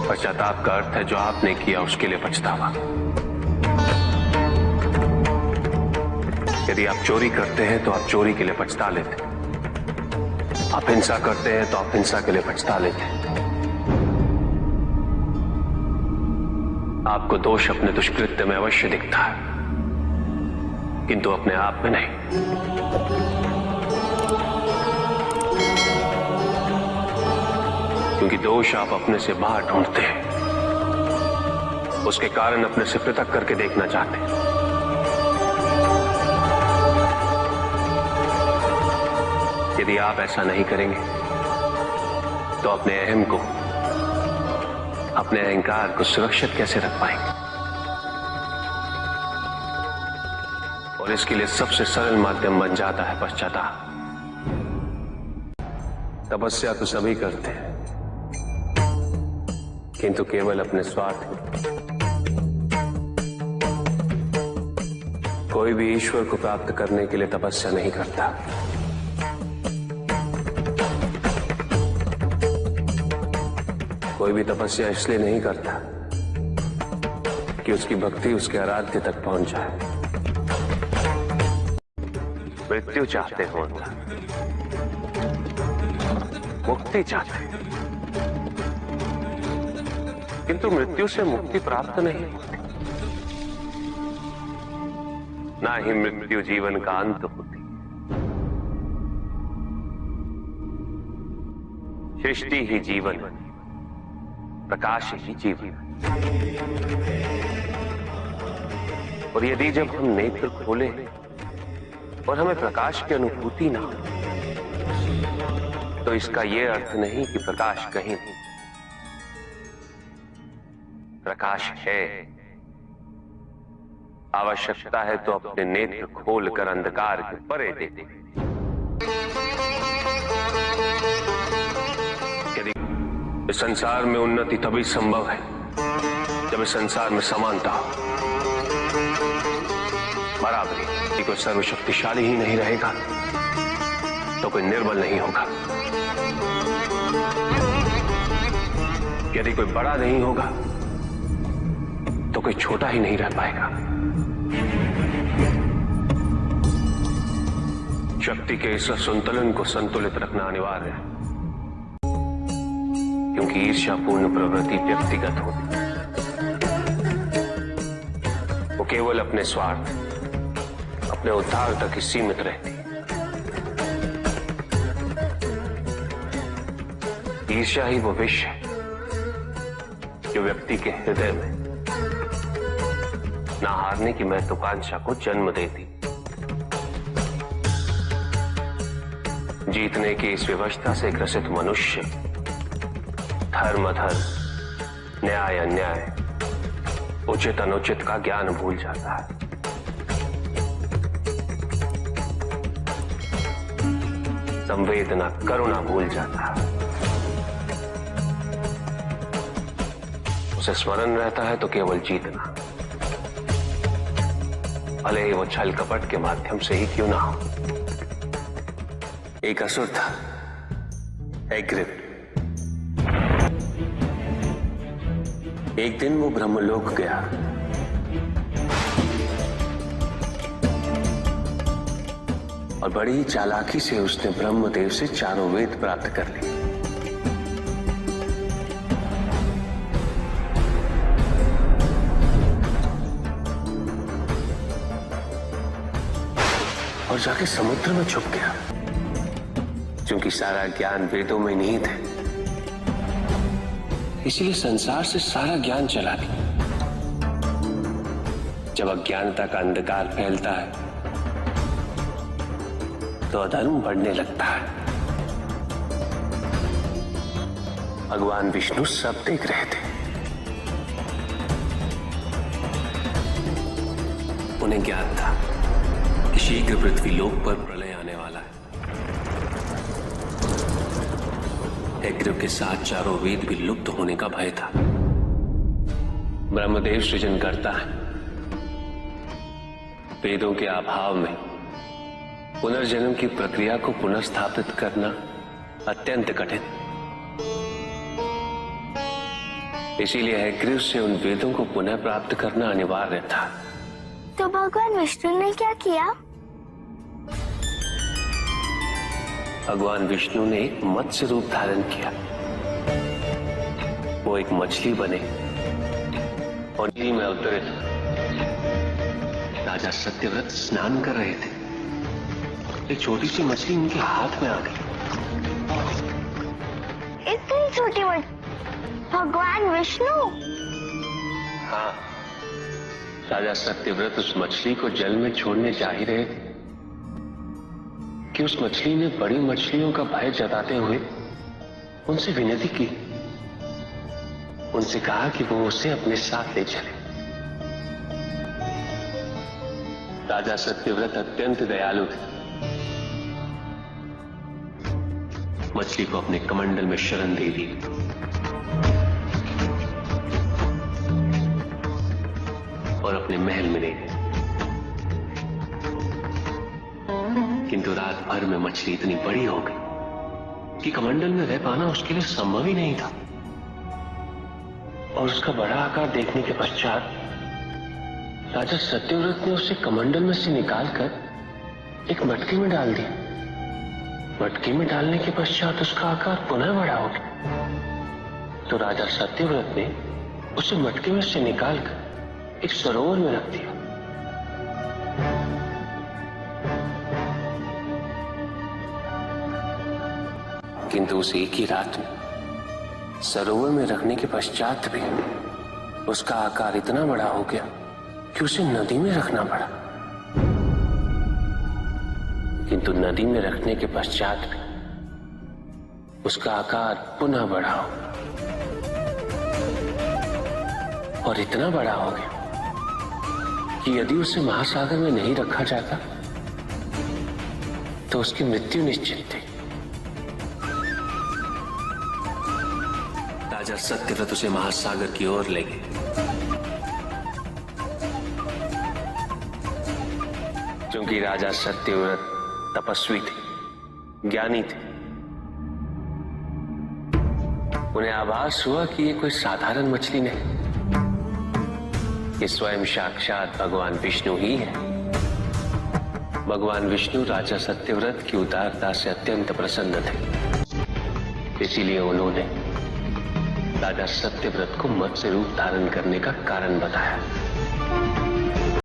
पश्चाताप का अर्थ है जो आपने किया उसके लिए पछतावा। यदि आप चोरी करते हैं तो आप चोरी के लिए पछता लेते हैं। आप हिंसा करते हैं तो आप हिंसा के लिए पछता लेते हैं। आपको दोष अपने दुष्कृत्य में अवश्य दिखता है, किंतु अपने आप में नहीं। क्योंकि दोष आप अपने से बाहर ढूंढते हैं, उसके कारण अपने से पृथक करके देखना चाहते हैं। यदि आप ऐसा नहीं करेंगे तो अपने अहम को, अपने अहंकार को सुरक्षित कैसे रख पाएंगे? और इसके लिए सबसे सरल माध्यम बन जाता है पश्चाताप। तपस्या तो सभी करते हैं, किंतु केवल अपने स्वार्थ में। कोई भी ईश्वर को प्राप्त करने के लिए तपस्या नहीं करता। कोई भी तपस्या इसलिए नहीं करता कि उसकी भक्ति उसके आराध्य तक पहुंच जाए। मृत्यु चाहते हो, मुक्ति चाहते हैं, किंतु मृत्यु से मुक्ति प्राप्त नहीं होती। ना ही मृत्यु जीवन का अंत होती। सृष्टि ही जीवन, प्रकाश ही जीवन। और यदि जब हम नेत्र खोले और हमें प्रकाश की अनुभूति ना हो, तो इसका यह अर्थ नहीं कि प्रकाश कहीं नहीं। प्रकाश है। आवश्यकता है तो अपने नेत्र खोलकर अंधकार के परे देते। यदि इस संसार में उन्नति तभी संभव है जब इस संसार में समानता हो, बराबरी। यदि कोई सर्वशक्तिशाली ही नहीं रहेगा तो कोई निर्बल नहीं होगा। यदि कोई बड़ा नहीं होगा तो कोई छोटा ही नहीं रह पाएगा। शक्ति के इस असंतुलन को संतुलित रखना अनिवार्य है, क्योंकि ईर्ष्यापूर्ण प्रवृत्ति व्यक्तिगत होती है। वो केवल अपने स्वार्थ, अपने उद्धार तक ही सीमित रहती है। ईर्ष्या ही वो विष है जो व्यक्ति के हृदय में ना हारने की महत्वाकांक्षा को जन्म देती। जीतने की इस व्यवस्था से ग्रसित मनुष्य धर्म अधर्म, न्याय अन्याय, उचित अनुचित का ज्ञान भूल जाता है। संवेदना, करुणा भूल जाता है। उसे स्मरण रहता है तो केवल जीतना, भले ही वो छल कपट के माध्यम से ही क्यों ना हो। एक असुर था, एग्रिप। एक दिन वो ब्रह्मलोक गया। और बड़ी ही चालाकी से उसने ब्रह्मदेव से चारों वेद प्राप्त कर लिए। और जाके समुद्र में छुप गया, क्योंकि सारा ज्ञान वेदों में निहित है। इसलिए संसार से सारा ज्ञान चला गया। जब अज्ञानता का अंधकार फैलता है तो अधर्म बढ़ने लगता है। भगवान विष्णु सब देख रहे थे। उन्हें ज्ञात था कि शीघ्र पृथ्वीलोक पर प्रलय आने वाला है। एग्रिप के साथ चारों वेद भी लुप्त होने का भय था। ब्रह्मदेव सृजन करता है। वेदों के अभाव में पुनर्जन्म की प्रक्रिया को पुनर्स्थापित करना अत्यंत कठिन। इसीलिए हयग्रीव से उन वेदों को पुनः प्राप्त करना अनिवार्य था। तो भगवान विष्णु ने क्या किया? भगवान विष्णु ने एक मत्स्य रूप धारण किया। वो एक मछली बने और नदी में अवतरित। राजा सत्यव्रत स्नान कर रहे थे। एक छोटी सी मछली उनके हाथ में आ गई। इतनी छोटी मछली? भगवान विष्णु? हाँ, राजा सत्यव्रत उस मछली को जल में छोड़ने जा ही रहे थे कि उस मछली ने बड़ी मछलियों का भय जताते हुए उनसे विनती की। उनसे कहा कि वो उसे अपने साथ ले चले। राजा सत्यव्रत अत्यंत दयालु थे। मछली को अपने कमंडल में शरण दे दी और अपने महल में ले गए। किंतु रात भर में मछली इतनी बड़ी हो गई कि कमंडल में रह पाना उसके लिए संभव ही नहीं था। और उसका बड़ा आकार देखने के पश्चात राजा सत्यव्रत ने उसे कमंडल में से निकालकर एक मटकी में डाल दिया। मटकी में डालने के पश्चात उसका आकार पुनः बड़ा हो गया। तो राजा सत्यव्रत ने उसे मटकी में से निकालकर एक सरोवर में रख दिया। किंतु उस एक ही रात में सरोवर में रखने के पश्चात भी उसका आकार इतना बड़ा हो गया कि उसे नदी में रखना पड़ा। किंतु नदी में रखने के पश्चात भी उसका आकार पुनः बड़ा हो और इतना बड़ा हो गया कि यदि उसे महासागर में नहीं रखा जाता तो उसकी मृत्यु निश्चित थी। राजा सत्यव्रत उसे महासागर की ओर ले गए। क्योंकि राजा सत्यव्रत तपस्वी थे, ज्ञानी थे, उन्हें आभास हुआ कि ये कोई साधारण मछली नहीं, ये स्वयं साक्षात भगवान विष्णु ही है। भगवान विष्णु राजा सत्यव्रत की उदारता से अत्यंत प्रसन्न थे। इसीलिए उन्होंने राजा सत्यव्रत को मत्स्य रूप धारण करने का कारण बताया।